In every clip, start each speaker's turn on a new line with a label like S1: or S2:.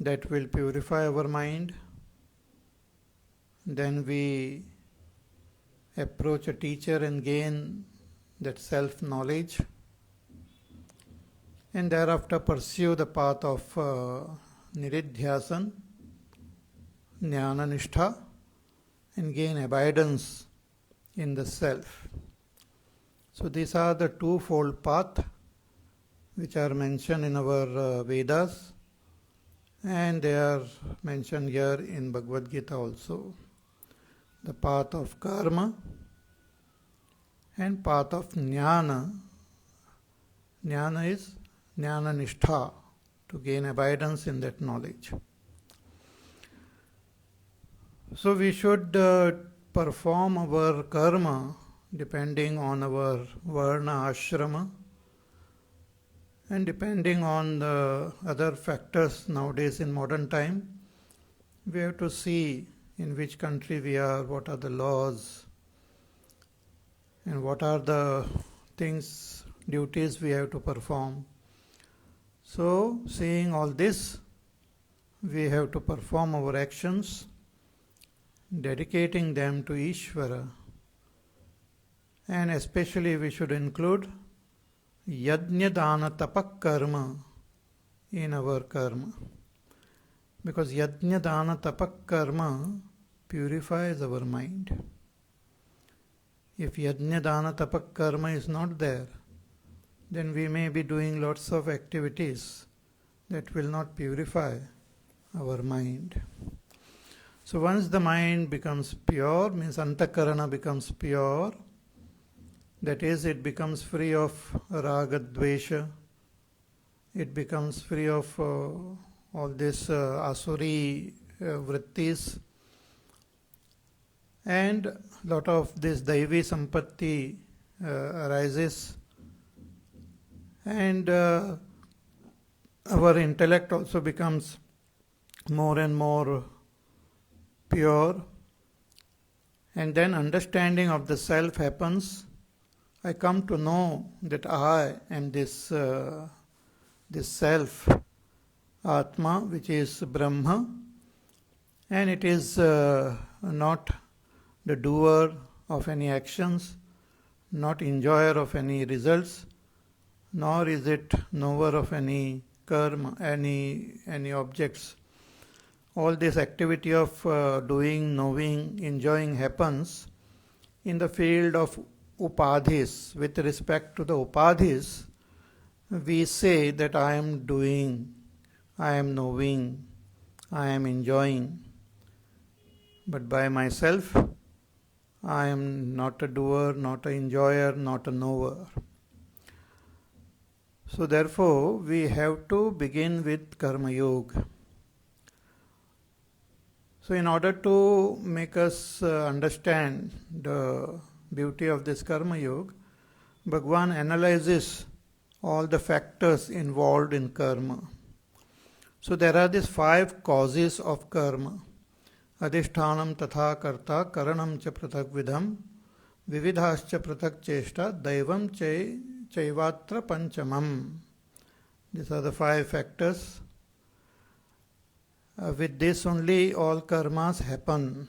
S1: that will purify our mind. Then we approach a teacher and gain that self-knowledge. And thereafter pursue the path of Niridhyasan, Jnana Nishtha, and gain abidance in the self. So these are the twofold path which are mentioned in our Vedas, and they are mentioned here in Bhagavad Gita also. The path of karma and path of jnana. Jnana is jnana nishtha, to gain abidance in that knowledge. So we should perform our karma depending on our varna ashrama and depending on the other factors nowadays in modern time. We have to see in which country we are, what are the laws, and what are the things, duties we have to perform. So, seeing all this, we have to perform our actions, dedicating them to Ishvara. And especially we should include yajna dana tapak karma in our karma. Because yajna dana tapak karma purifies our mind. If yajna dana tapak karma is not there, then we may be doing lots of activities that will not purify our mind. So once the mind becomes pure, means antakarana becomes pure, that is, it becomes free of raga dvesha, it becomes free of all this asuri vrittis, and lot of this daivi sampatti arises, and our intellect also becomes more and more pure, and then understanding of the self happens. I come to know that I am this self, Atma, which is Brahma, and it is not the doer of any actions, not enjoyer of any results, nor is it knower of any karma, any objects. All this activity of doing, knowing, enjoying happens in the field of upadhis. With respect to the upadhis, we say that I am doing, I am knowing, I am enjoying. But by myself, I am not a doer, not an enjoyer, not a knower. So therefore, we have to begin with Karma Yoga. So in order to make us understand the beauty of this Karma Yoga, Bhagavan analyzes all the factors involved in karma. So there are these 5 causes of karma. Adhishthanam tatha karta karanam cha prathak vidham vividhascha prathak cheshta daivam chaivatra panchamam. These are the 5 factors. With this only all karmas happen.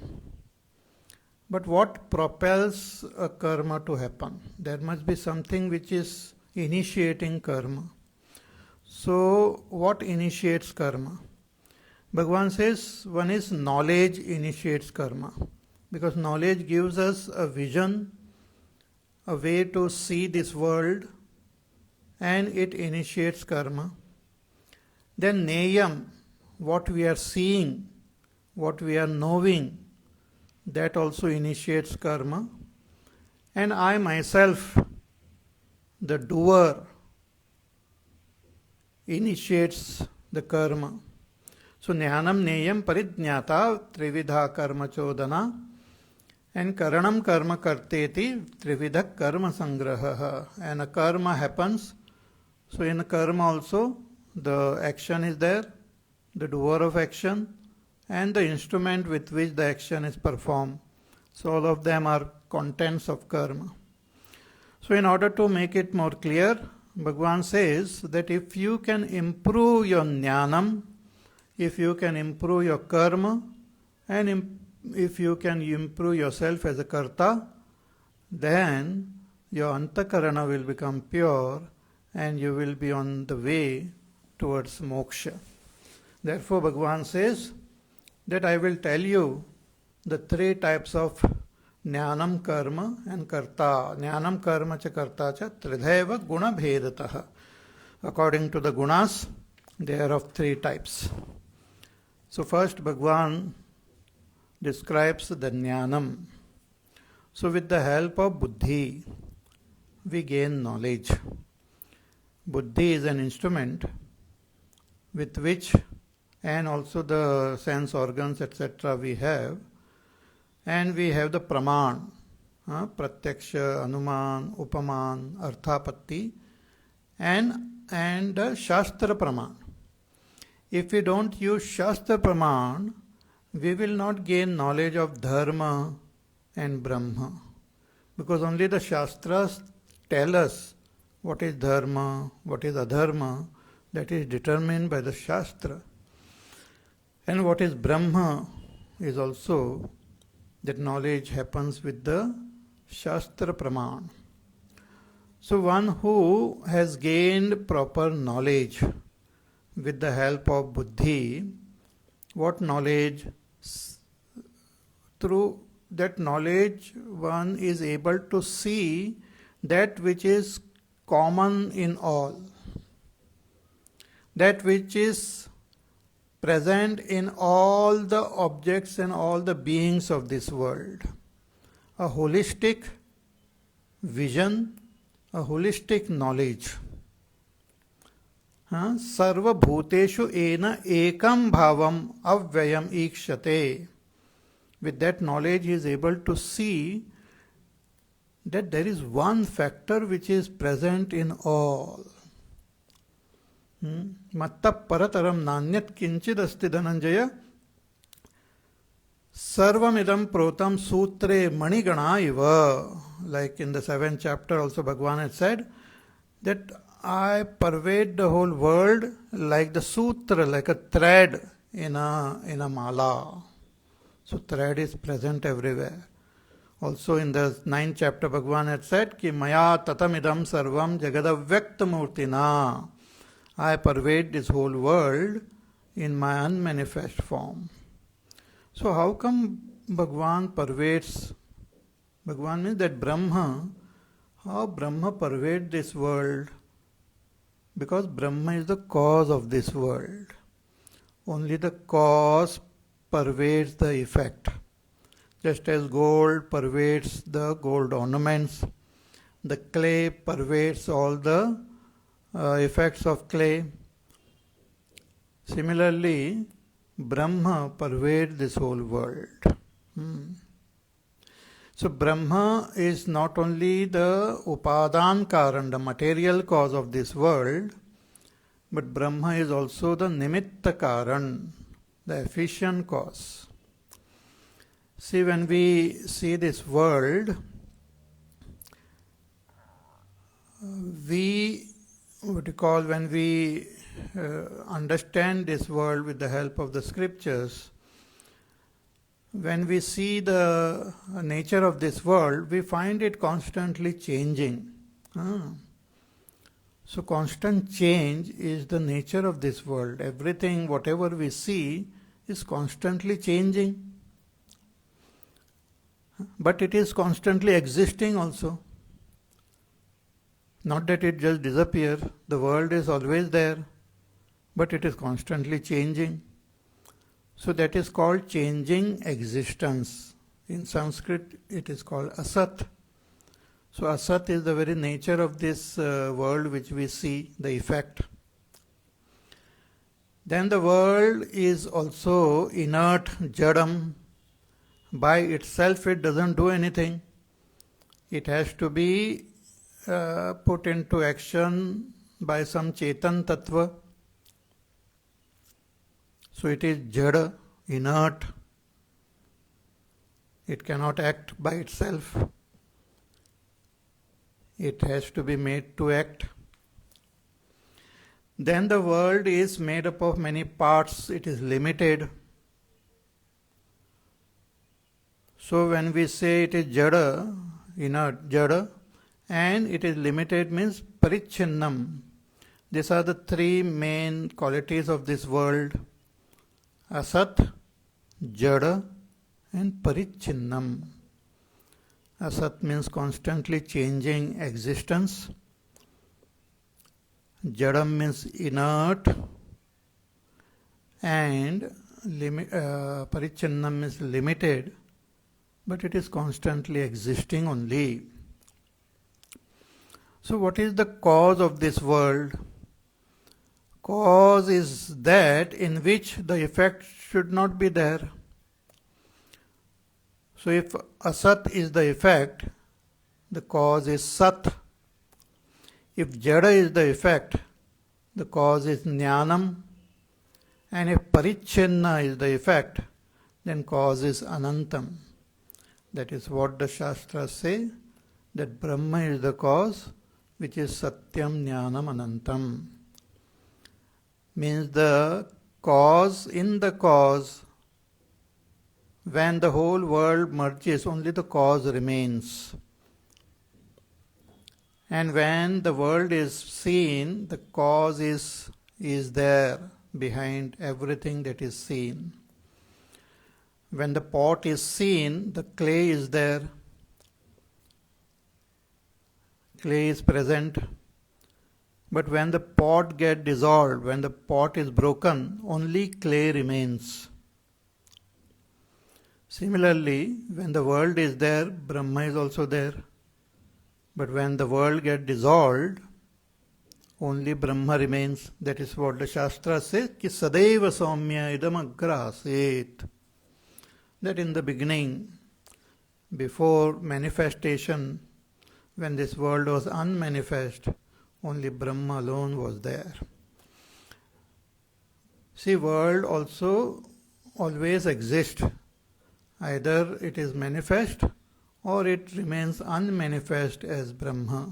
S1: But what propels a karma to happen? There must be something which is initiating karma. So what initiates karma? Bhagavan says one is knowledge initiates karma. Because knowledge gives us a vision, a way to see this world, and it initiates karma. Then neyam, what we are seeing, what we are knowing, that also initiates karma. And I myself, the doer, initiates the karma. So jnanam neyam parijñata trividha karma chodana, and karanam karma karteti trividha karma sangraha. And a karma happens. So in a karma also the action is there, the doer of action, and the instrument with which the action is performed. So all of them are contents of karma. So in order to make it more clear, Bhagavan says that if you can improve your jnanam, if you can improve your karma and if you can improve yourself as a karta, then your antakarana will become pure and you will be on the way towards moksha. Therefore, Bhagavan says that I will tell you the three types of jnanam, karma and karta. Jnanam, karma cha karta cha tridhaiva guna bhedataha. According to the gunas, they are of three types. So first Bhagavan describes the jnanam. So with the help of buddhi, we gain knowledge. Buddhi is an instrument with which, and also the sense organs, etc. we have, and we have the praman, pratyaksha, anuman, upaman, arthapatti, and shastra praman. If we don't use shastra praman, we will not gain knowledge of dharma and brahma, because only the shastras tell us what is dharma, what is adharma, that is determined by the shastra. And what is brahma is also, that knowledge happens with the shastra praman. So one who has gained proper knowledge with the help of buddhi, what knowledge? Through that knowledge one is able to see that which is common in all, that which is present in all the objects and all the beings of this world. A holistic vision, a holistic knowledge. Sarva bhuteshu ena ekam bhavam avyayam ikshate. With that knowledge he is able to see that there is one factor which is present in all. Matta parataram nanyat kinchid asti dhananjaya sarvamidam protam sutre manigana iva. Like in the 7th chapter also Bhagavan had said that I pervade the whole world like the sutra, like a thread in a mala. So thread is present everywhere. Also in the 9th chapter Bhagavan had said ki maya tatamidam sarvam jagadavyakta murtina. I pervade this whole world in my unmanifest form. So how come Bhagavan pervades? Bhagavan means that Brahma, how Brahma pervades this world? Because Brahma is the cause of this world. Only the cause pervades the effect. Just as gold pervades the gold ornaments, the clay pervades all the effects of clay. Similarly, Brahma pervades this whole world. So Brahma is not only the upadan karan, the material cause of this world, but Brahma is also the nimitta karan, the efficient cause. See, when we see this world, when we understand this world with the help of the scriptures, when we see the nature of this world, we find it constantly changing. So constant change is the nature of this world. Everything, whatever we see, is constantly changing. But it is constantly existing also. Not that it just disappears. The world is always there, but it is constantly changing. So that is called changing existence. In Sanskrit it is called asat. So asat is the very nature of this world which we see, the effect. Then the world is also inert, jadam. By itself it doesn't do anything. It has to be put into action by some chetan tattva. So it is jada, inert. It cannot act by itself. It has to be made to act. Then the world is made up of many parts, it is limited. So when we say it is jada, inert, jada, and it is limited means parichinnam. These are the three main qualities of this world: asat, jada, and parichinnam. Asat means constantly changing existence. Jadam means inert, and parichinnam means limited, but it is constantly existing only. So what is the cause of this world? Cause is that in which the effect should not be there. So if asat is the effect, the cause is sat. If jada is the effect, the cause is jnanam. And if parichinna is the effect, then cause is anantam. That is what the Shastras say, that Brahma is the cause, which is satyam jnanam anantam. Means the cause in the cause, when the whole world merges, only the cause remains. And when the world is seen, the cause is there behind everything that is seen. When the pot is seen, the clay is there. Clay is present. But when the pot gets dissolved, when the pot is broken, only clay remains. Similarly, when the world is there, Brahma is also there. But when the world gets dissolved, only Brahma remains. That is what the Shastra says, ki sadeva saumya idam agrasit. That in the beginning, before manifestation, when this world was unmanifest, only Brahma alone was there. See, world also always exists. Either it is manifest or it remains unmanifest as Brahma.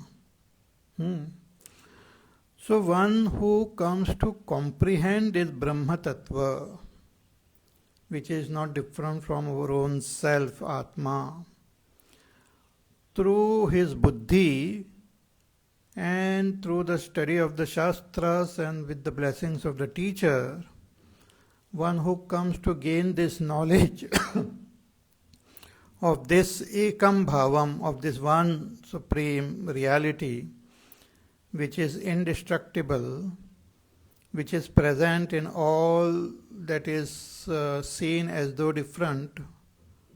S1: So one who comes to comprehend this Brahma Tattva, which is not different from our own self, Atma, through his buddhi and through the study of the Shastras and with the blessings of the teacher, one who comes to gain this knowledge of this ekam bhavam, of this one supreme reality, which is indestructible, which is present in all that is seen as though different,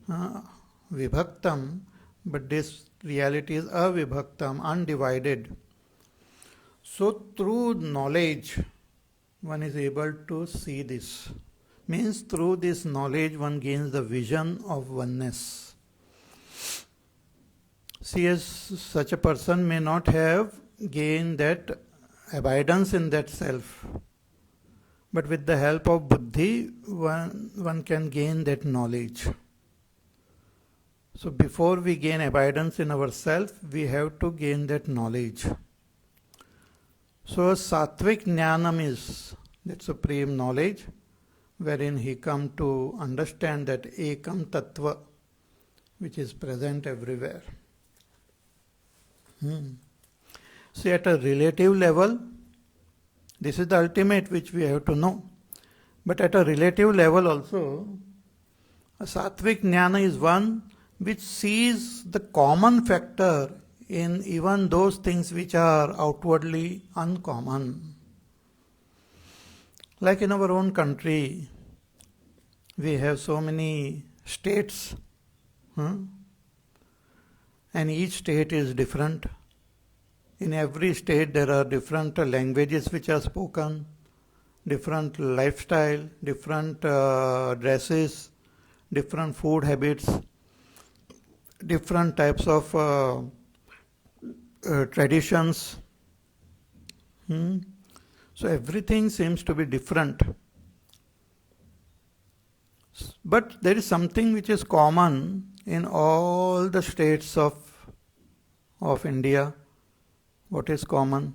S1: vibhaktam, but this reality is avibhaktam, undivided. So through knowledge, one is able to see this. Means through this knowledge one gains the vision of oneness. See, as such a person may not have gained that abidance in that self, but with the help of buddhi, one can gain that knowledge. So before we gain abidance in ourself, we have to gain that knowledge. So sattvic jnanam is that supreme knowledge, wherein he come to understand that ekam tattva, which is present everywhere. See, at a relative level, this is the ultimate which we have to know. But at a relative level also, a sattvic jnana is one which sees the common factor in even those things which are outwardly uncommon. Like in our own country, we have so many states, and each state is different. In every state there are different languages which are spoken, different lifestyle, different dresses, different food habits, different types of traditions. So everything seems to be different. But there is something which is common in all the states of India. What is common?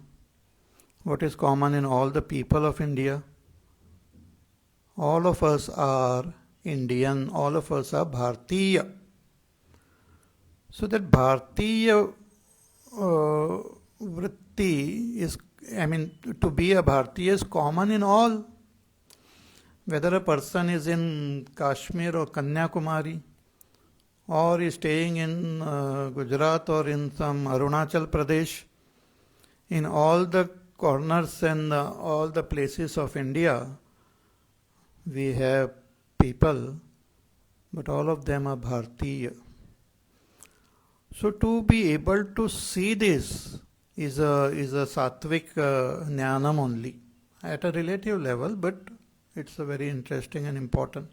S1: what is common in all the people of India? All of us are Indian, all of us are Bharatiya. So that Bharatiya vritti is, to be a Bharatiya is common in all. Whether a person is in Kashmir or Kanyakumari, or is staying in Gujarat or in some Arunachal Pradesh, in all the corners and all the places of India, we have people, but all of them are Bharatiya. So to be able to see this is a sattvic jnanam only, at a relative level, but it's a very interesting and important.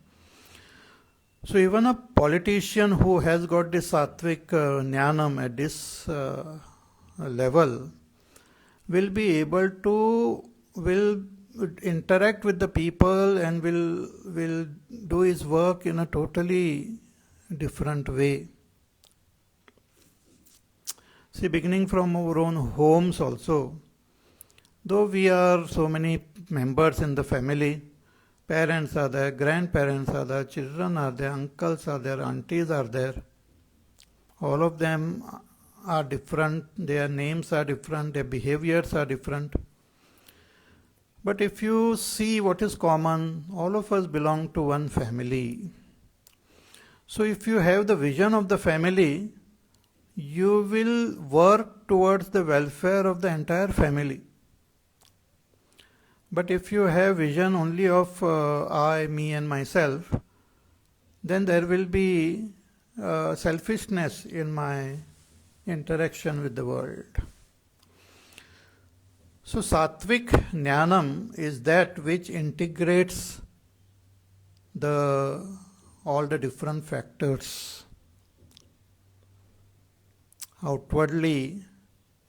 S1: So even a politician who has got this sattvic jnanam at this level will be able to, will interact with the people and will do his work in a totally different way. See, beginning from our own homes also, though we are so many members in the family, parents are there, grandparents are there, children are there, uncles are there, aunties are there. All of them are different, their names are different, their behaviors are different. But if you see what is common, all of us belong to one family. So if you have the vision of the family, you will work towards the welfare of the entire family. But if you have vision only of I, me and myself, then there will be selfishness in my interaction with the world. So sattvic jnanam is that which integrates all the different factors. Outwardly,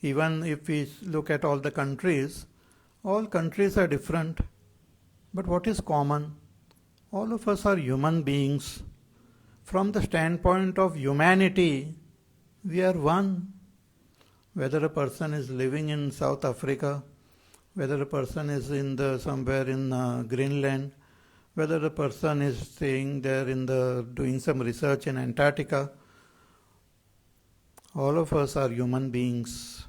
S1: even if we look at all the countries, all countries are different, but what is common? All of us are human beings. From the standpoint of humanity, we are one. Whether a person is living in South Africa, whether a person is somewhere in Greenland, whether a person is staying there doing some research in Antarctica, all of us are human beings.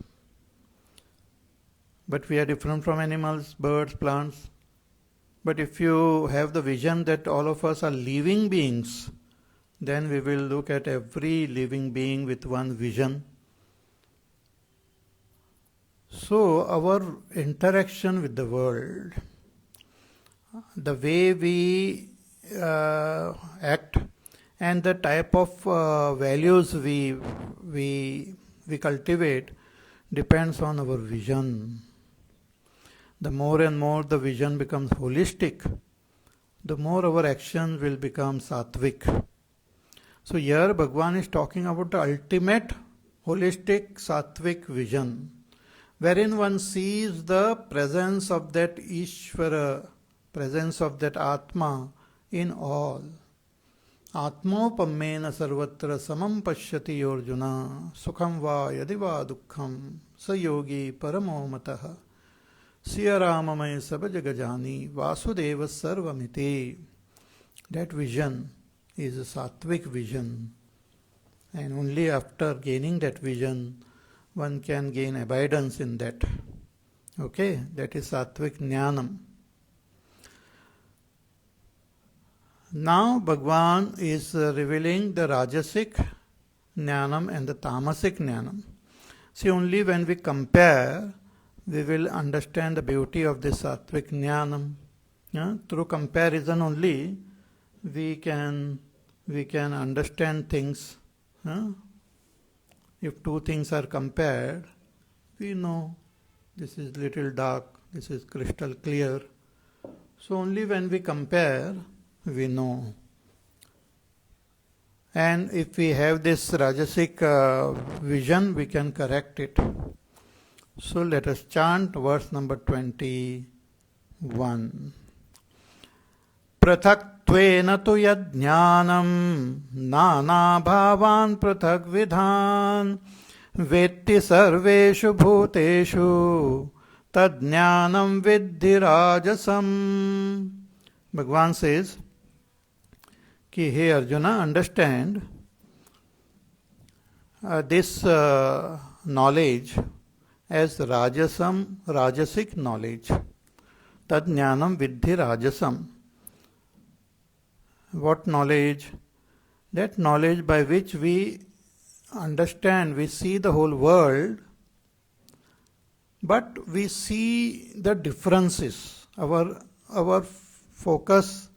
S1: But we are different from animals, birds, plants. But if you have the vision that all of us are living beings, then we will look at every living being with one vision. So our interaction with the world, the way we act, and the type of values we cultivate depends on our vision. The more and more the vision becomes holistic, the more our actions will become sattvic. So here Bhagavan is talking about the ultimate holistic sattvic vision, wherein one sees the presence of that Ishvara, presence of that Atma in all. Atmopammena sarvatra samam pashyati Arjuna sukham va yadiva dukkham sayogi paramo mataha Siya Ramamaya Sabajagajani Vasudeva Sarvamite. That vision is a sattvic vision, and only after gaining that vision one can gain abidance in that. Okay, that is sattvic jnanam. Now Bhagavan is revealing the rajasic jnanam and the tamasic jnanam. See, only when we compare, we will understand the beauty of this sattvic jnanam. Through comparison only, we can understand things. If two things are compared, we know this is little dark, this is crystal clear. So only when we compare, we know. And if we have this rajasic vision, we can correct it. So let us chant verse number 21. Prathaktvena tu yajnanam nana bhavan prathak vidhan vetti sarveshu bhuteshu Tadjnanam viddhi rajasam. Bhagavan says कि हे Arjuna, understand this knowledge as rajasic knowledge. Tad jnanam viddhi rajasam. What knowledge? That knowledge by which we understand, we see the whole world, but we see the differences. Our focus,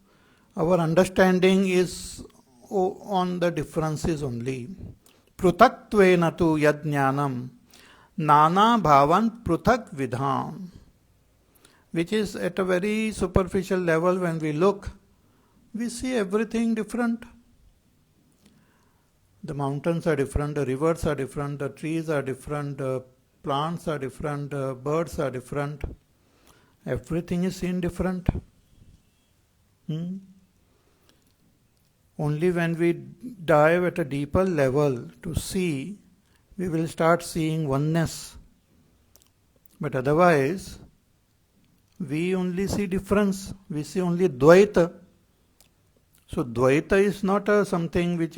S1: our understanding is on the differences only. Prutatvena tu yad jnanam nana bhavan pruthak vidham, which is at a very superficial level. When we look, we see everything different. The mountains are different, the rivers are different, the trees are different, the plants are different, the birds are different. Everything is seen different. Only when we dive at a deeper level to see, we will start seeing oneness. But otherwise, we only see difference. We see only Dvaita. So Dvaita is not something which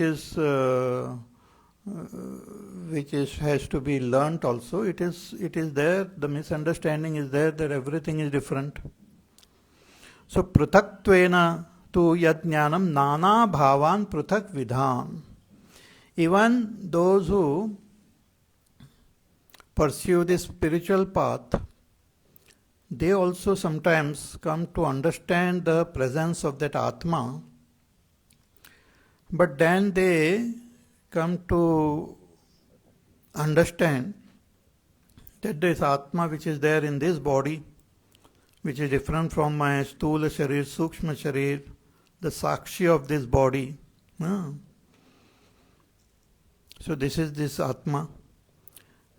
S1: has to be learnt also. It is there. The misunderstanding is there that everything is different. So Pruthatvena tu yad jnanam nana bhavan pruthak vidham. Even those who pursue this spiritual path, they also sometimes come to understand the presence of that Atma, but then they come to understand that there is Atma which is there in this body, which is different from my Stula Sharir, Sukshma Sharir, the Sakshi of this body. So this is this Atma.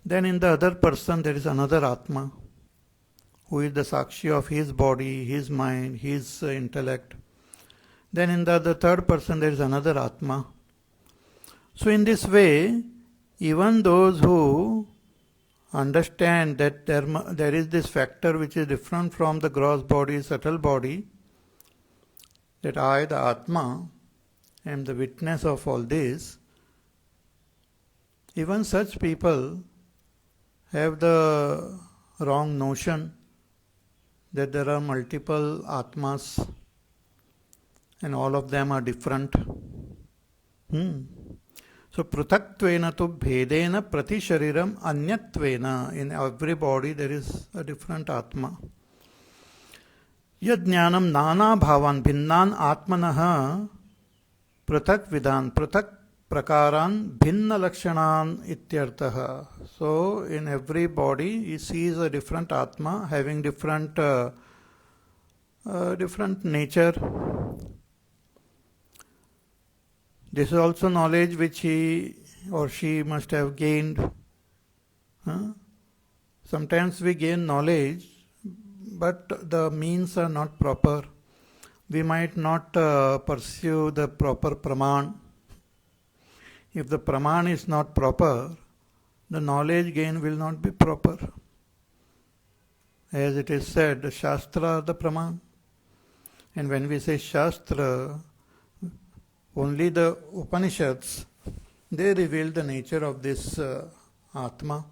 S1: Then in the other person there is another Atma, who is the Sakshi of his body, his mind, his intellect. Then in the third person there is another Atma. So in this way, even those who understand that there is this factor which is different from the gross body, subtle body, that I, the Atma, am the witness of all this, even such people have the wrong notion that there are multiple Atmas and all of them are different. So Pruthatvena tu bhedena prati shariram anyatvena. In every body there is a different Atma. Yad jnanam nana bhavan bhinnan atmanaha pruthak vidhan pruthak prakaran bhinna lakshanan ityartaha. So in every body he sees a different Atma having different nature. This is also knowledge which he or she must have gained. Sometimes we gain knowledge, but the means are not proper. We might not pursue the proper praman. If the praman is not proper, the knowledge gain will not be proper. As it is said, the Shastra are the praman. And when we say Shastra, only the Upanishads, they reveal the nature of this Atma.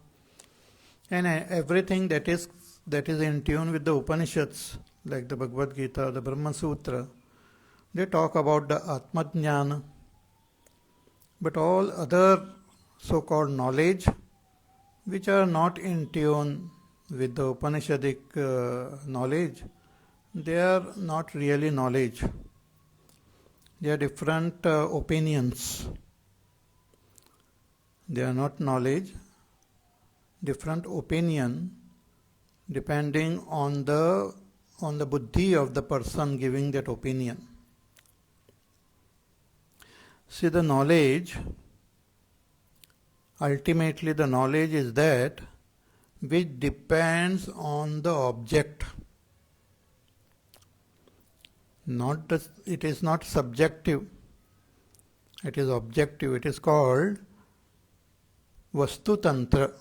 S1: And everything that is in tune with the Upanishads, like the Bhagavad Gita, the Brahma Sutra, they talk about the Atma Jnana. But all other so-called knowledge, which are not in tune with the Upanishadic knowledge, they are not really knowledge. They are different opinions. They are not knowledge, different opinion, depending on the buddhi of the person giving that opinion. See, the knowledge, ultimately the knowledge is that which depends on the object. It is not subjective, it is objective. It is called Vastu Tantra.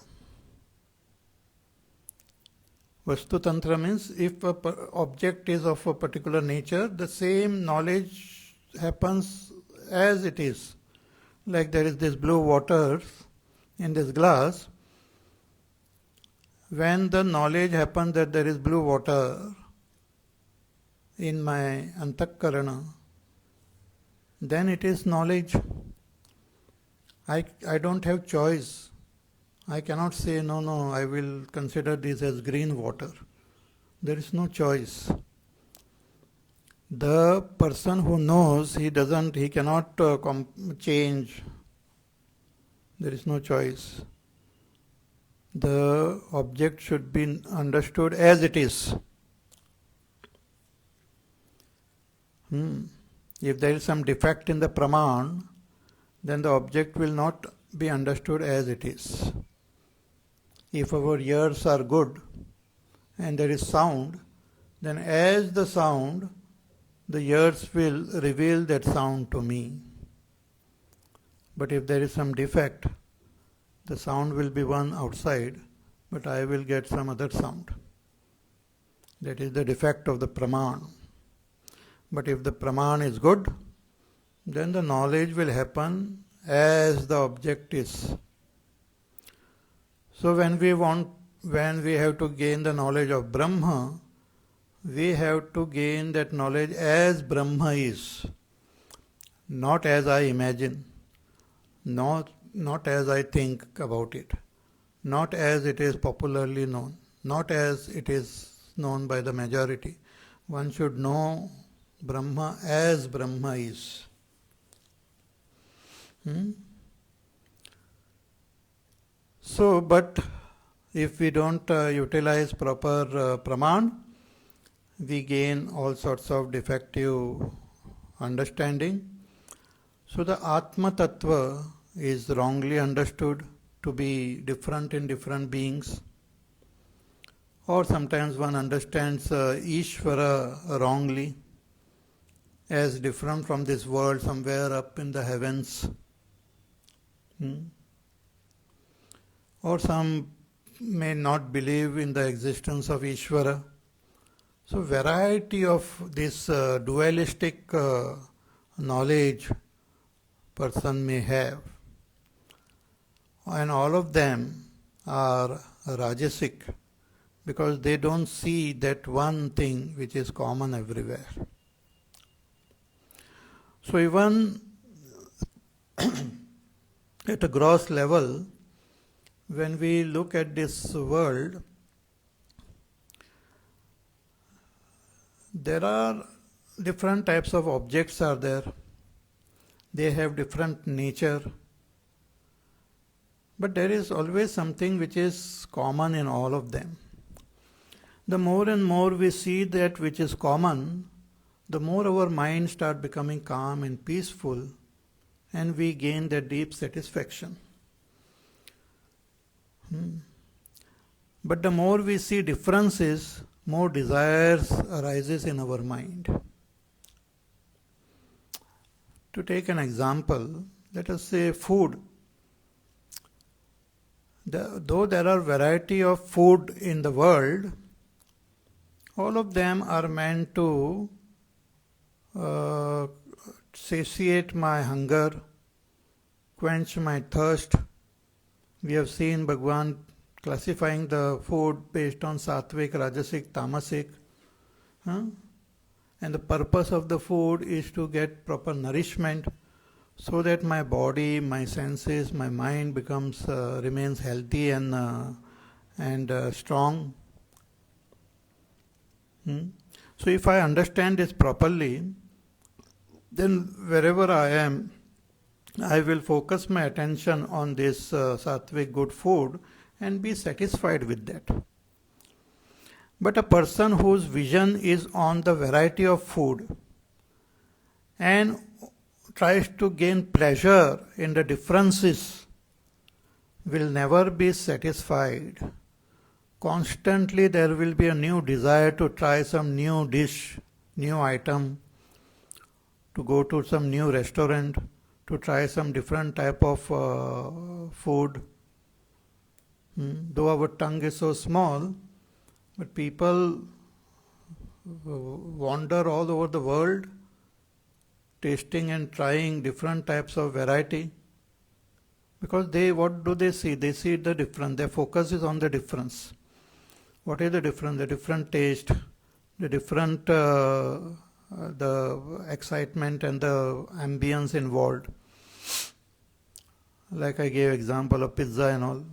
S1: Vastu Tantra means if a object is of a particular nature, the same knowledge happens as it is. Like there is this blue water in this glass. When the knowledge happens that there is blue water in my antakarana, then it is knowledge. I don't have choice. I cannot say, no, I will consider this as green water. There is no choice. The person who knows, he cannot change. There is no choice. The object should be understood as it is. If there is some defect in the praman, then the object will not be understood as it is. If our ears are good and there is sound, then as the sound, the ears will reveal that sound to me. But if there is some defect, the sound will be one outside, but I will get some other sound. That is the defect of the praman. But if the praman is good, then the knowledge will happen as the object is. So when we have to gain the knowledge of Brahma, we have to gain that knowledge as Brahma is, not as I imagine, not as I think about it, not as it is popularly known, not as it is known by the majority. One should know Brahma as Brahma is. So, but if we don't utilize proper praman, we gain all sorts of defective understanding. So the Atma Tattva is wrongly understood to be different in different beings. Or sometimes one understands Ishvara wrongly as different from this world somewhere up in the heavens. Or some may not believe in the existence of Ishvara. So variety of this dualistic knowledge person may have. And all of them are rajasic because they don't see that one thing which is common everywhere. So even at a gross level, when we look at this world, there are different types of objects are there. They have different nature. But there is always something which is common in all of them. The more and more we see that which is common, the more our mind start becoming calm and peaceful, and we gain that deep satisfaction. But the more we see differences, more desires arises in our mind. To take an example, let us say food. Though there are variety of food in the world, all of them are meant to satiate my hunger, quench my thirst. We have seen Bhagwan classifying the food based on sattvic, rajasic, tamasic. And the purpose of the food is to get proper nourishment so that my body, my senses, my mind remains healthy and strong. So if I understand this properly, then wherever I am, I will focus my attention on this sattvic good food and be satisfied with that. But a person whose vision is on the variety of food and tries to gain pleasure in the differences will never be satisfied. Constantly there will be a new desire to try some new dish, new item, to go to some new restaurant, to try some different type of food. Though our tongue is so small, But people wander all over the world, tasting and trying different types of variety, because what do they see? They see the difference. Their focus is on the difference. What is the difference? The different taste, the different the excitement and the ambience involved. Like I gave example of pizza and all.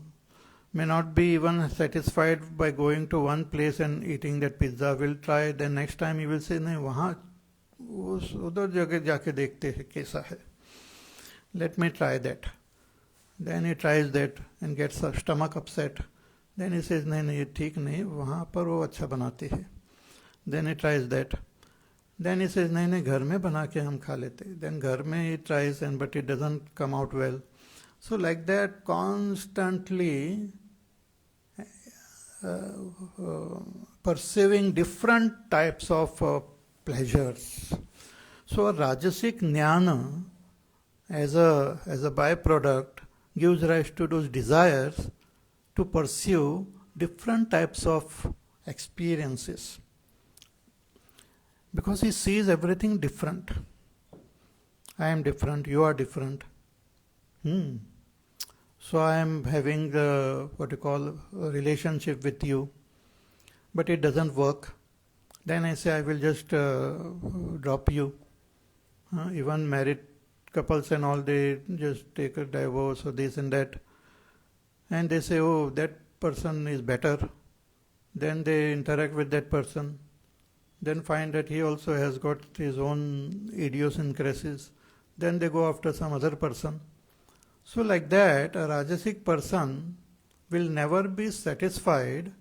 S1: May not be even satisfied by going to one place and eating that pizza. Will try, then next time he will say, नहीं वहाँ उस उधर जगह जाके देखते हैं कैसा है. Let me try that. Then he tries that and gets a stomach upset. Then he says, नहीं नहीं ये ठीक नहीं, वहाँ पर वो अच्छा बनाते हैं. Then he tries that. Then he says, नहीं नहीं घर में बना के हम खा लेते. Then घर में he tries and but it doesn't come out well. So like that, constantly perceiving different types of pleasures. So a Rajasic Jnana as a byproduct gives rise to those desires to pursue different types of experiences. Because he sees everything different. I am different, you are different. So I am having what you call a relationship with you, but it doesn't work. Then I say I will just drop you. Even married couples and all, they just take a divorce or this and that. And they say, oh, that person is better. Then they interact with that person. Then find that he also has got his own idiosyncrasies. Then they go after some other person. So like that, a Rajasic person will never be satisfied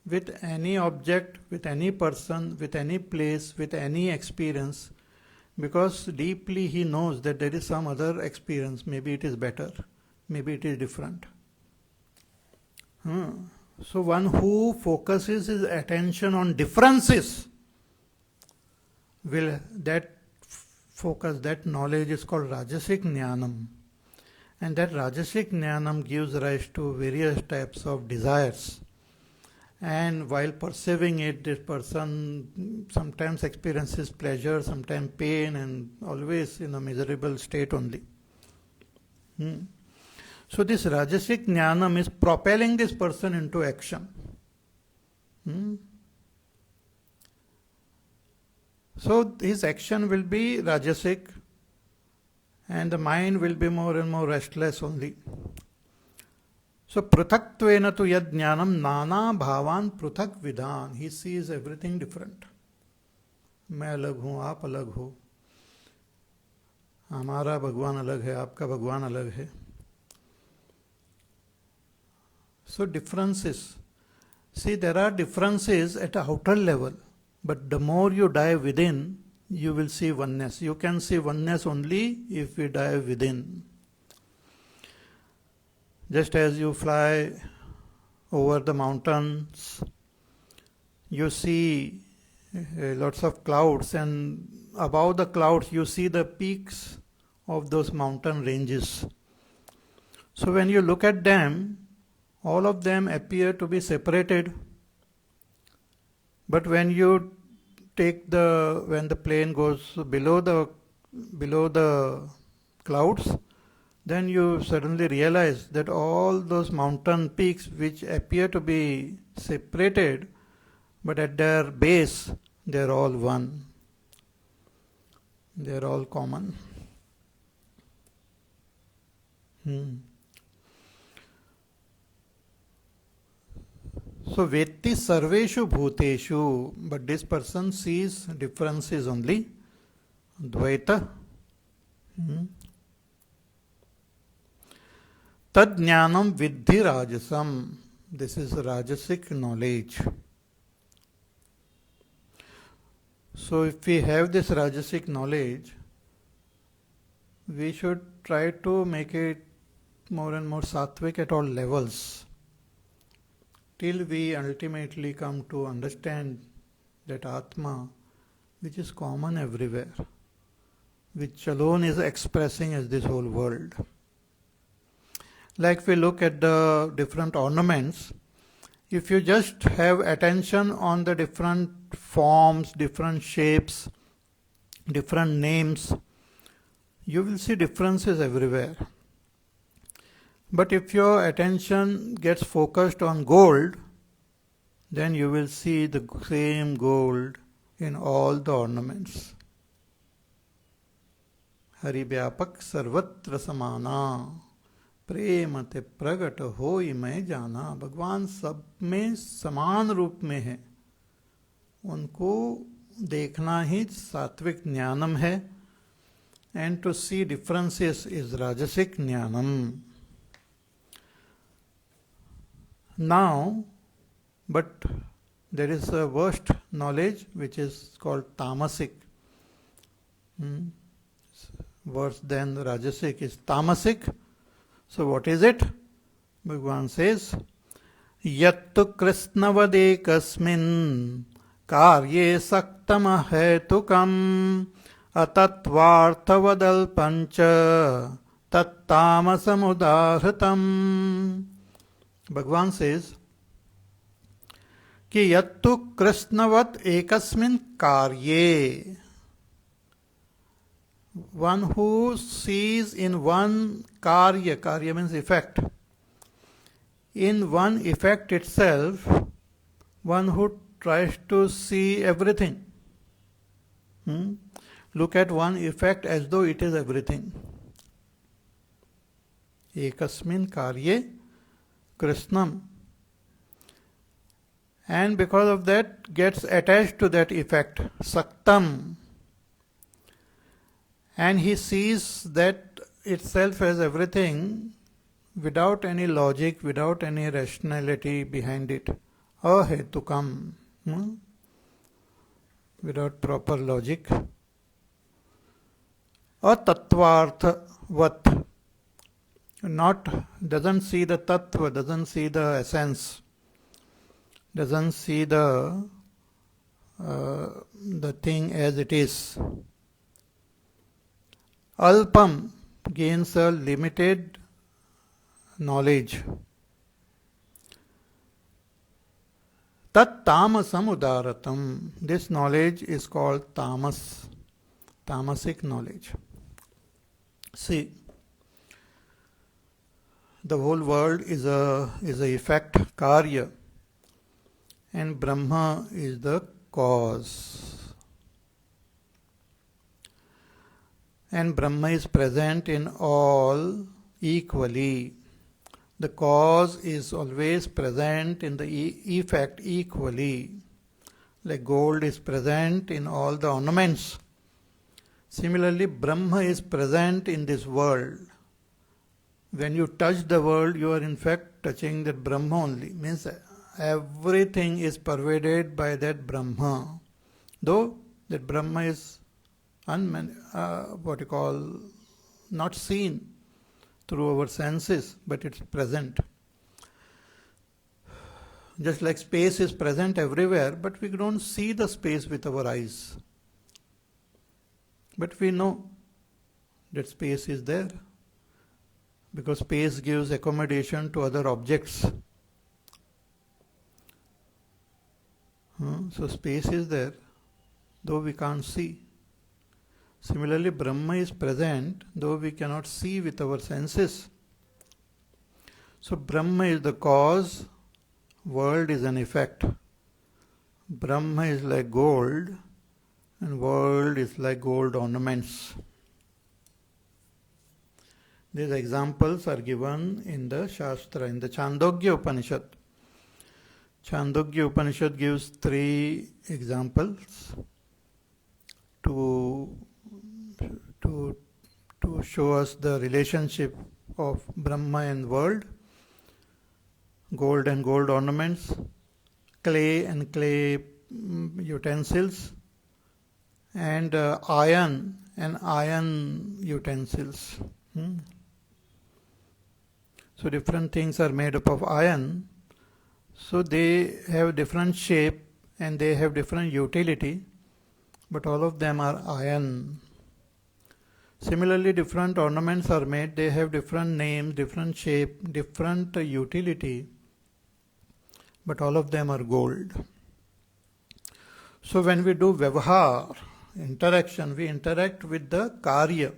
S1: with any object, with any person, with any place, with any experience, because deeply he knows that there is some other experience. Maybe it is better, maybe it is different. So one who focuses his attention on differences, will that focus, that knowledge is called Rajasic Jnanam. And that Rajasic Jnanam gives rise to various types of desires. And while perceiving it, this person sometimes experiences pleasure, sometimes pain, and always in a miserable state only. So this Rajasic Jnanam is propelling this person into action. So his action will be Rajasic, and the mind will be more and more restless only. So pruthakttvena tu yad jnanam nana bhavan pruthak vidhan. He sees everything different. मैं अलग हूँ, आप अलग हो, हमारा भगवान अलग है, आपका भगवान अलग है. So differences. See, there are differences at a outer level, but the more you dive within, you will see oneness. You can see oneness only if you dive within. Just as you fly over the mountains, you see lots of clouds, and above the clouds you see the peaks of those mountain ranges. So when you look at them, all of them appear to be separated. But when you when the plane goes below the clouds, then you suddenly realize that all those mountain peaks which appear to be separated, but at their base they are all one. They are all common. So vetti sarveshu bhuteshu, but this person sees differences only. Dvaita. Tad jnanam viddhi rajasam. This is Rajasic knowledge. So if we have this Rajasic knowledge, we should try to make it more and more sattvic at all levels, till we ultimately come to understand that Atma, which is common everywhere, which alone is expressing as this whole world. Like we look at the different ornaments, If you just have attention on the different forms, different shapes, different names, you will see differences everywhere. But if your attention gets focused on gold, then you will see the same gold in all the ornaments. Hari व्यापक सर्वत्र समाना, प्रेम ते प्रगट होई मैं जाना. भगवान सब में समान रूप में है, उनको देखना ही सात्विक ज्ञानम है. And to see differences is rajasic gyanam. Now, but there is a worst knowledge which is called tamasic. Worse than rajasic is tamasic. So what is it? Bhagavan says, Yattu krishnavadekasmin karye saktama hetukam atatvarthavadalpancha tattamasamudahritam. Bhagavan says कि यत्तु कृष्णवत एकस्मिन कार्ये, one who sees in one karya means effect, in one effect itself, one who tries to see everything. Look at one effect as though it is everything. Ekasmin karye Krishnam. And because of that gets attached to that effect, Saktam. And he sees that itself as everything without any logic, without any rationality behind it. Ahetukam. Without proper logic. Atattvarthavat. Doesn't see the tattva, doesn't see the essence, doesn't see the thing as it is. Alpam gains a limited knowledge. Tat tamasam udaratam. This knowledge is called tamas, tamasic knowledge. See, the whole world is a effect, karya, and Brahma is the cause. And Brahma is present in all equally. The cause is always present in the effect equally. Like gold is present in all the ornaments. Similarly, Brahma is present in this world. When you touch the world, you are in fact touching that Brahma only. Means everything is pervaded by that Brahma. Though that Brahma is not seen through our senses, but it's present. Just like space is present everywhere, but we don't see the space with our eyes. But we know that space is there, because space gives accommodation to other objects. So space is there, though we can't see. Similarly, Brahma is present, though we cannot see with our senses. So Brahma is the cause, world is an effect. Brahma is like gold, and world is like gold ornaments. These examples are given in the Shastra, in the Chandogya Upanishad. Chandogya Upanishad gives 3 examples to show us the relationship of Brahma and world, gold and gold ornaments, clay and clay utensils, and iron and iron utensils. So different things are made up of iron. So they have different shape and they have different utility, but all of them are iron. Similarly, different ornaments are made. They have different names, different shape, different utility, but all of them are gold. So when we do vyavahar, interaction, we interact with the karya.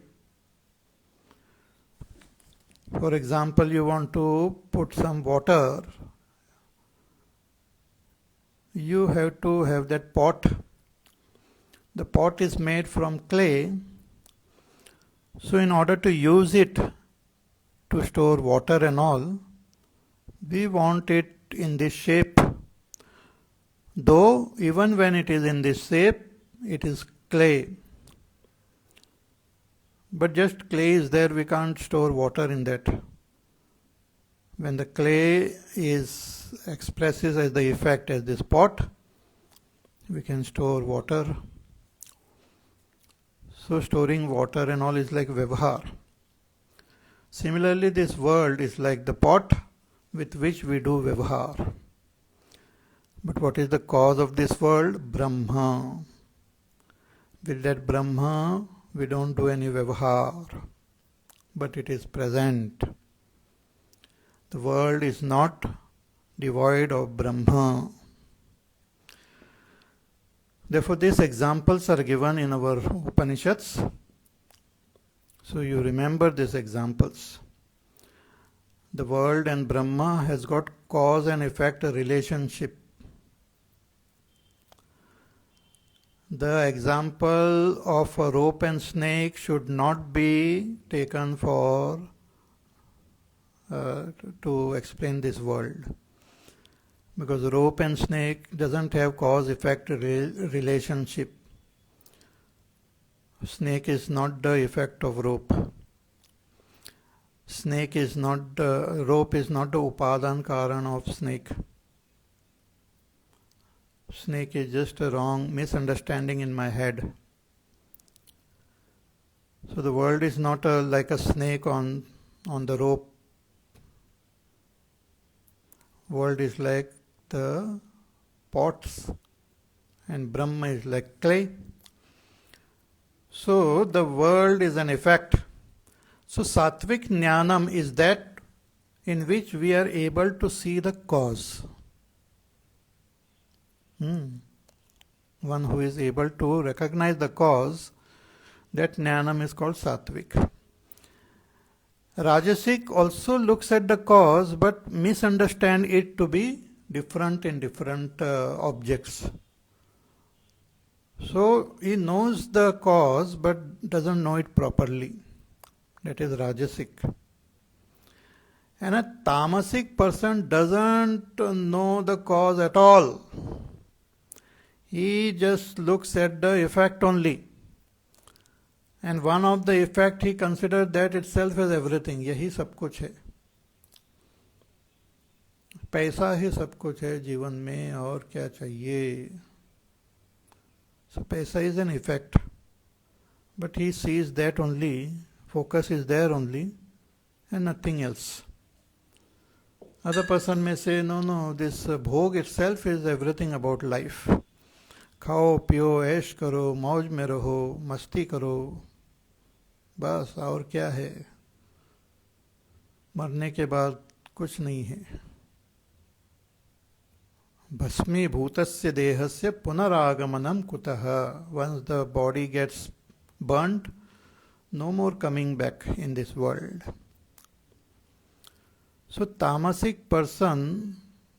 S1: For example, you want to put some water, you have to have that pot. The pot is made from clay, so in order to use it to store water and all, we want it in this shape. Though even when it is in this shape, it is clay. But just clay is there, we can't store water in that. When the clay expresses as the effect as this pot, we can store water. So storing water and all is like vyavahar. Similarly, this world is like the pot with which we do vyavahar. But what is the cause of this world? Brahma. With that Brahma, we don't do any vyavahar, but it is present. The world is not devoid of Brahma. Therefore, these examples are given in our Upanishads. So you remember these examples. The world and Brahma has got cause and effect relationship. The example of a rope and snake should not be taken for to explain this world, because rope and snake doesn't have cause-effect relationship. Snake is not the effect of rope. Snake is not the rope is not the upadan karan of snake. Snake is just a wrong misunderstanding in my head. So the world is not like a snake on the rope. World is like the pots and Brahma is like clay. So the world is an effect. So Sattvic Jnanam is that in which we are able to see the cause. One who is able to recognize the cause, that Jnanam is called Sattvic. Rajasic also looks at the cause but misunderstands it to be different in different objects. So he knows the cause but doesn't know it properly. That is Rajasic. And a Tamasic person doesn't know the cause at all. He just looks at the effect only. And one of the effect he considers that itself as everything. यही सब कुछ है. पैसा ही सब कुछ है जीवन में और क्या चाहिए. So पैसा is an effect. But he sees that only. Focus is there only and nothing else. Other person may say, no, this bhog itself is everything about life. खाओ पियो ऐश करो मौज में रहो मस्ती करो बस और क्या है. मरने के बाद कुछ नहीं है. भस्मीभूतस्य देहस्य पुनरागमनम कुतः. Once the body gets burnt, no more coming back in this world. So tamasic person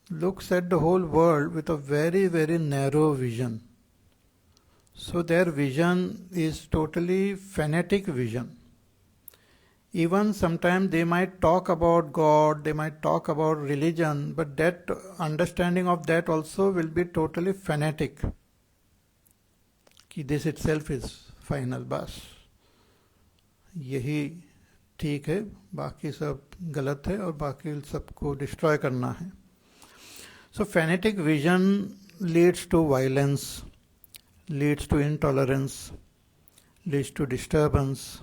S1: looks at the whole world with a very, very narrow vision. So their vision is totally fanatic vision. Even sometimes they might talk about God, they might talk about religion, but that understanding of that also will be totally fanatic. कि this itself is final बस. यही ठीक है, बाकी सब गलत है और बाकी सबको डिस्ट्रॉय करना है. So fanatic vision leads to violence, leads to intolerance, leads to disturbance,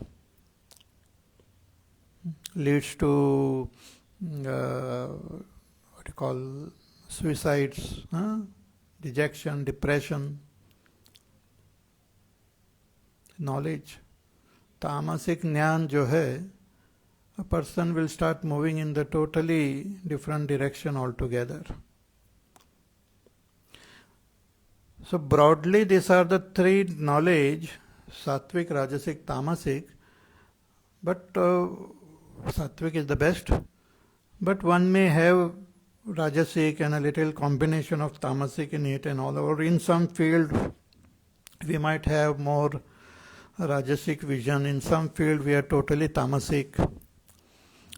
S1: leads to suicides, dejection, depression. Knowledge. Tamasic jnana जो है, a person will start moving in the totally different direction altogether. So broadly, these are the three knowledge: sattvic, rajasic, tamasic. But sattvic is the best. But one may have rajasic and a little combination of tamasic in it and all. Or in some field, we might have more rajasic vision. In some field, we are totally tamasic.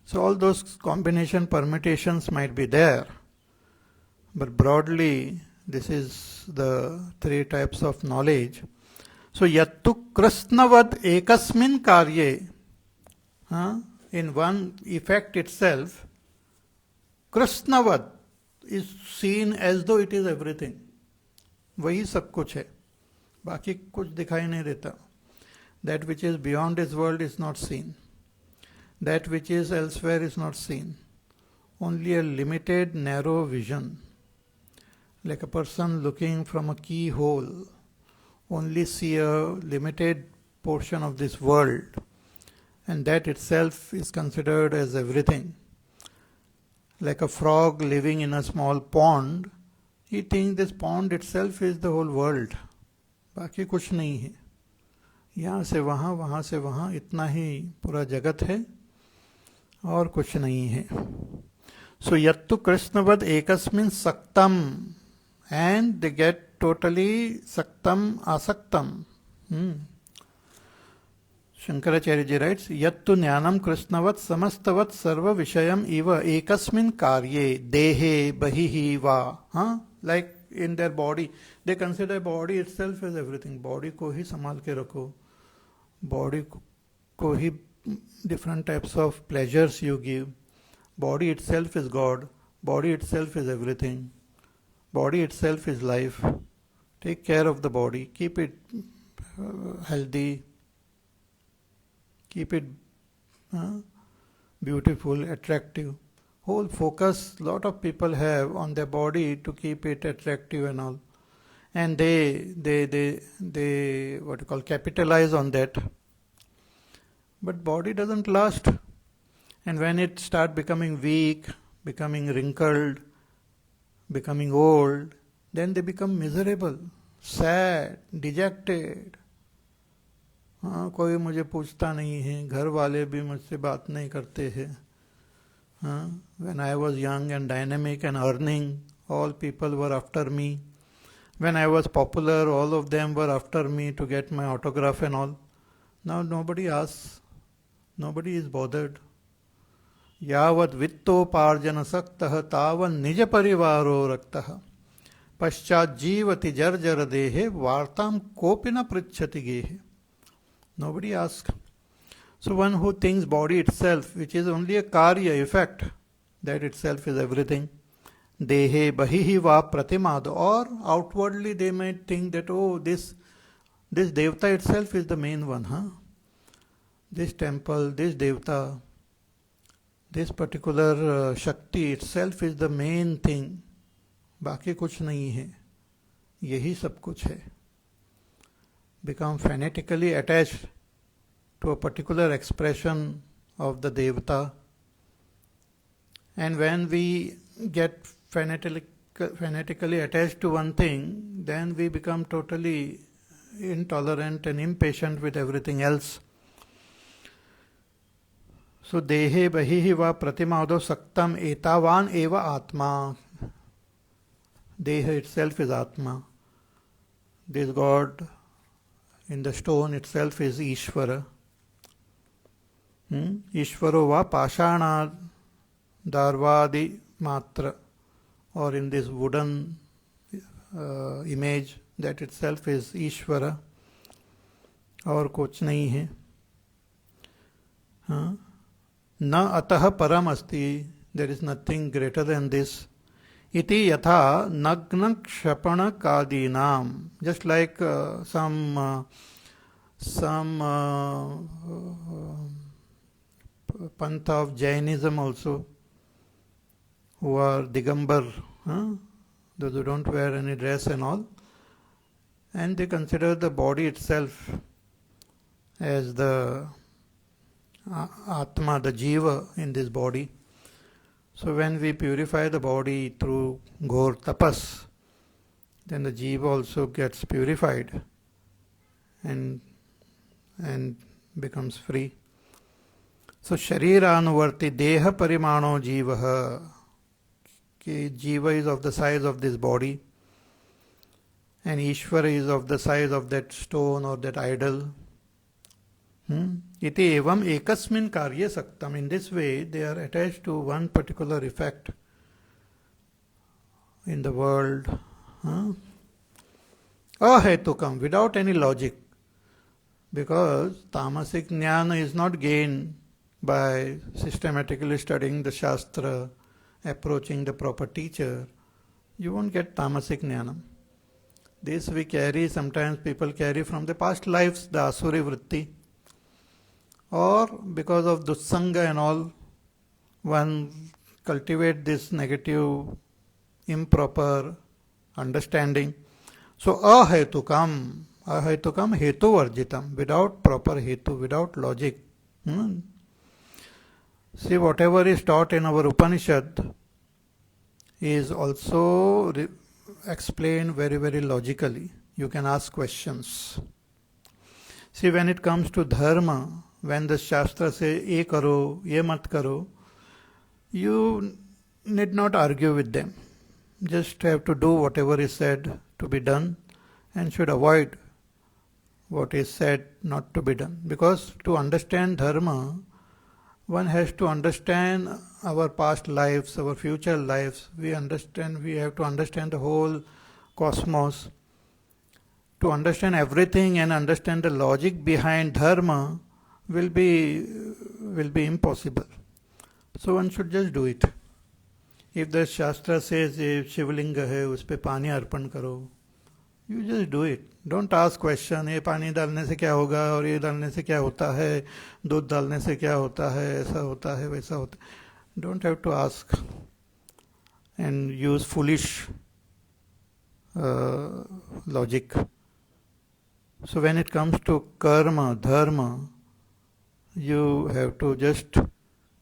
S1: So all those combination permutations might be there. But broadly, this is the three types of knowledge. So yattu krishnavad ekasmin karye, in one effect itself, कृष्णवत is seen as though it is everything. वही सब कुछ है, बाकी कुछ दिखाई नहीं देता. That which is beyond this world is not seen. That which is elsewhere is not seen. Only a limited, narrow vision. Like a person looking from a keyhole, only see a limited portion of this world, and that itself is considered as everything. Like a frog living in a small pond, he thinks this pond itself is the whole world. बाकी कुछ नहीं है. यहाँ से वहाँ से वहाँ, इतना ही पूरा जगत है और कुछ नहीं है. So yattu krishnavad ekasmin saktam, and they get totally saktam asaktam. Shankaracharya ji writes, Yattu jnanam krishnavat samastavat sarva vishayam iva ekasmin karye dehe bahihi va. Like in their body, they consider body itself as everything. Body ko hi संभाल के रखो. Body ko hi different types of pleasures you give. Body itself is God. Body itself is everything. Body itself is life. Take care of the body. Keep it healthy. Keep it beautiful, attractive. Whole focus lot of people have on their body to keep it attractive and all. And they what you call capitalize on that. But body doesn't last. And when it start becoming weak, becoming wrinkled, becoming old, then they become miserable, sad, dejected. कोई मुझे पूछता नहीं है, घर वाले भी मुझसे बात नहीं करते हैं. When I was young and dynamic and earning, all people were after me. When I was popular, all of them were after me to get my autograph and all. Now nobody asks, nobody is bothered. यावत् वित्तोपार्जन सक्तः तावन् निज परिवारो रक्तः पश्चात् जीवति जर्जर देहे वार्तां कोपि न पृच्छति गेहे. Nobody asks. So one who thinks body itself, which is only a karya, effect, that itself is everything. Dehe bahihi va pratimad. Or outwardly they might think that, oh, this devta itself is the main one. This temple, this devta, this particular Shakti itself is the main thing. बाकी कुछ नहीं है, यही सब कुछ है. Become fanatically attached to a particular expression of the devta. And when we get fanatically attached to one thing, then we become totally intolerant and impatient with everything else. So dehe bahihi va pratimado saktam etavan eva atma. Deha itself is atma. This God in the stone itself is Ishvara. Ishvaro va pashana darvadi matra. Or in this wooden image, that itself is Ishvara. और कुछ नहीं है. न अतः परम अस्ति. There is nothing greater than this. Iti yatha nagna kshapana kadinam. Just like some pantha of Jainism also, who are Digambar, those who don't wear any dress and all, and they consider the body itself as the Atma, the Jiva in this body. So when we purify the body through Ghor Tapas, then the jiva also gets purified and becomes free. So Shariranuvarti Deha Parimano Jivaha. Jiva is of the size of this body, and Ishvara is of the size of that stone or that idol. Iti evam ekasmin karye saktam. In this way, they are attached to one particular effect in the world. Ahetukam, without any logic. Because tamasic jnana is not gained by systematically studying the Shastra, approaching the proper teacher. You won't get tamasic jnana. This we carry, sometimes people carry from the past lives, the asuri vritti. Or because of dussanga and all, one cultivate this negative, improper understanding. So ahetukam hetu varjitam, without proper hetu, without logic. See, whatever is taught in our Upanishad is also explained very, very logically. You can ask questions. See, when it comes to dharma, when the Shastra says, ye karo, ye mat karo, you need not argue with them. Just have to do whatever is said to be done and should avoid what is said not to be done. Because to understand dharma, one has to understand our past lives, our future lives. We have to understand the whole cosmos. To understand everything and understand the logic behind dharma will be impossible. So one should just do it. If the Shastra says, if Shivlinga hai, uspe pani arpan karo, you just do it. Don't ask question, ये पानी डालने से क्या होगा और ये डालने से क्या होता है, दूध डालने से क्या होता है, ऐसा होता है, वैसा होता है. Don't have to ask and use foolish logic. So when it comes to karma, dharma, you have to just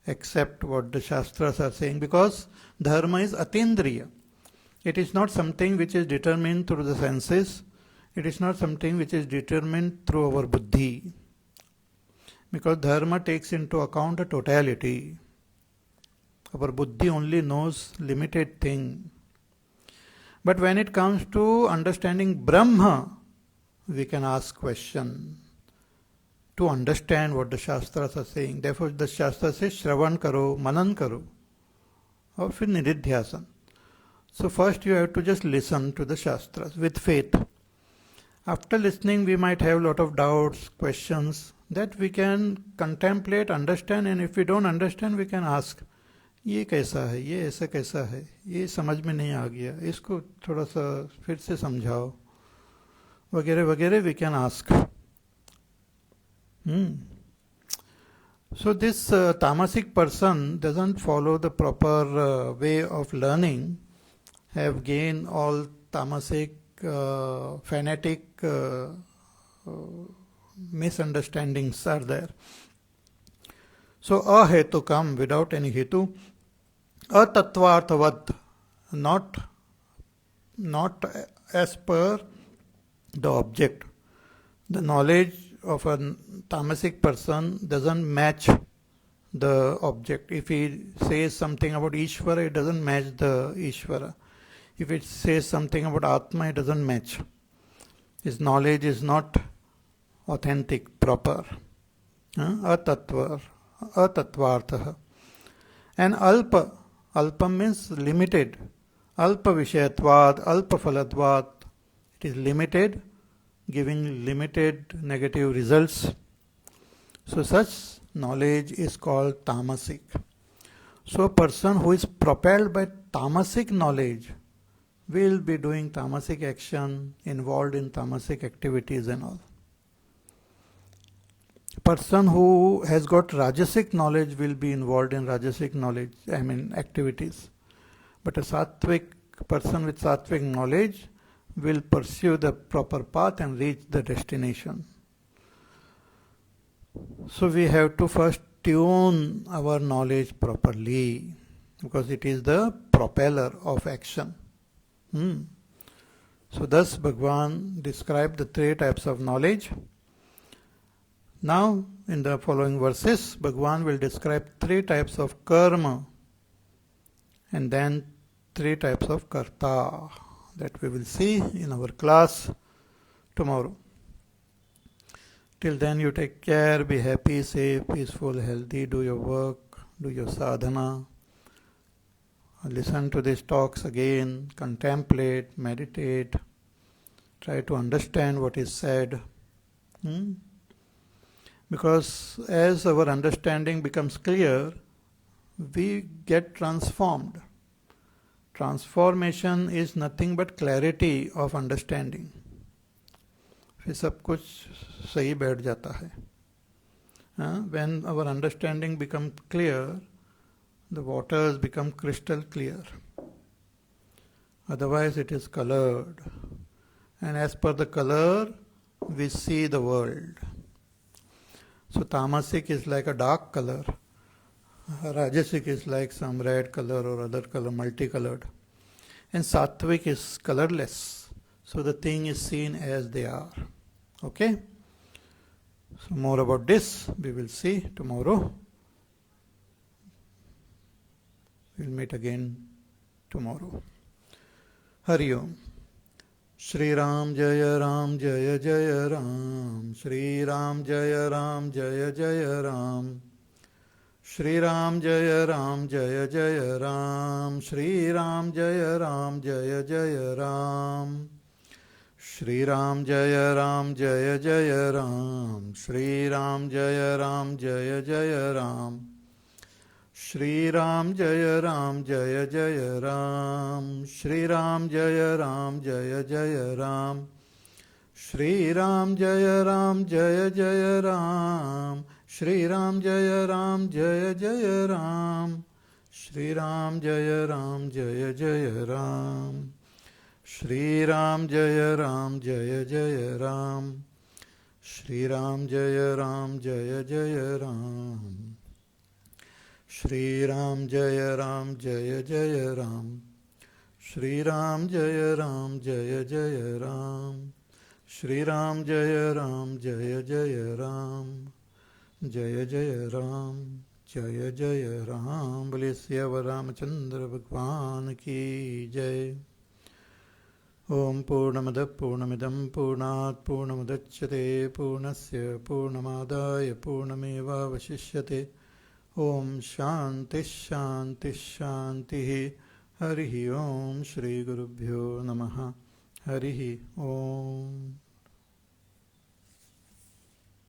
S1: accept what the Shastras are saying, because dharma is atindriya. It is not something which is determined through the senses. It is not something which is determined through our buddhi. Because dharma takes into account the totality. Our buddhi only knows limited thing. But when it comes to understanding Brahma, we can ask question to understand what the Shastras are saying. Therefore the Shastra says, Shravan karo, Manan karo, or फिर निधिध्यासन. So first you have to just listen to the Shastras with faith. After listening, we might have a lot of doubts, questions that we can contemplate, understand, and if we don't understand, we can ask, ये कैसा है, ये ऐसा कैसा है, ये समझ में नहीं आ गया, इसको थोड़ा सा फिर से समझाओ, वगैरह वगैरह we can ask. So this tamasic person doesn't follow the proper way of learning, have gained all tamasic, fanatic misunderstandings are there. So ahetukam, without any hetu, atattvartavad, not as per the object. The knowledge of a tamasic person doesn't match the object. If he says something about Ishvara, it doesn't match the Ishvara. If it says something about Atma, it doesn't match. His knowledge is not authentic, proper. Atattvartha. And alpa means limited. Alpa vishayatvad, alpa phaladvad. It is limited, giving limited negative results. So such knowledge is called tamasic. So a person who is propelled by tamasic knowledge will be doing tamasic action, involved in tamasic activities and all. A person who has got rajasic knowledge will be involved in rajasic knowledge, activities. But a sattvic person with sattvic knowledge will pursue the proper path and reach the destination. So we have to first tune our knowledge properly, because it is the propeller of action. So thus Bhagwan described the three types of knowledge. Now in the following verses, Bhagwan will describe three types of karma and then three types of karta that we will see in our class tomorrow. Till then, you take care, be happy, safe, peaceful, healthy, do your work, do your sadhana. Listen to these talks again, contemplate, meditate, try to understand what is said. Because as our understanding becomes clear, we get transformed. Transformation is nothing but clarity of understanding. फिर सब कुछ सही बैठ जाता है. When our understanding becomes clear, the waters become crystal clear. Otherwise it is colored. And as per the color, we see the world. So tamasic is like a dark color. Rajasic is like some red color or other color, multicolored. And sattvic is colorless. So the thing is seen as they are. Okay? So more about this we will see tomorrow. We'll meet again tomorrow. Hari Om. Shri Ram Jaya Ram Jaya Jaya Ram. Shri Ram Jaya Ram Jaya Jaya Ram. Shri Ram Jaya Ram Jaya Jaya Ram. Shri Ram Jaya Ram Jaya Jaya Ram. Shri Ram Jaya Ram Jaya Jaya Ram. Shri Ram Jaya Ram Jaya Jaya Ram. Shri Ram Jaya Ram Jaya Jaya Ram. Shri Ram Jaya Ram Jaya Jaya Ram. Shri Ram Jaya Ram Jaya Jaya Ram. Shri Ram Jaya Ram Jaya Jaya Ram. Shri Ram Jaya Ram Jaya Jaya Ram. Shri Ram Jaya Ram Jaya Jaya Ram. Shri Ram Jaya Ram Jaya Jaya Ram. Shri Ram Jaya Ram Jaya Jaya Ram. Shri Ram Jaya Ram Jaya Jaya Ram. Shri Ram Jaya Ram Jaya Jaya Ram. Jaya Jaya Ram. Jaya Jaya Ram. Bole Siyavar Ramachandra Bhagwan ki Jai. Om Purnamada Purnamidam Purnat Purnamudachyate Purnasya Purnamadaya Purnameva Vashishyate. Om Shanti Shanti Shanti. Harihi Om Shri Gurubhyo Namaha. Harihi Om.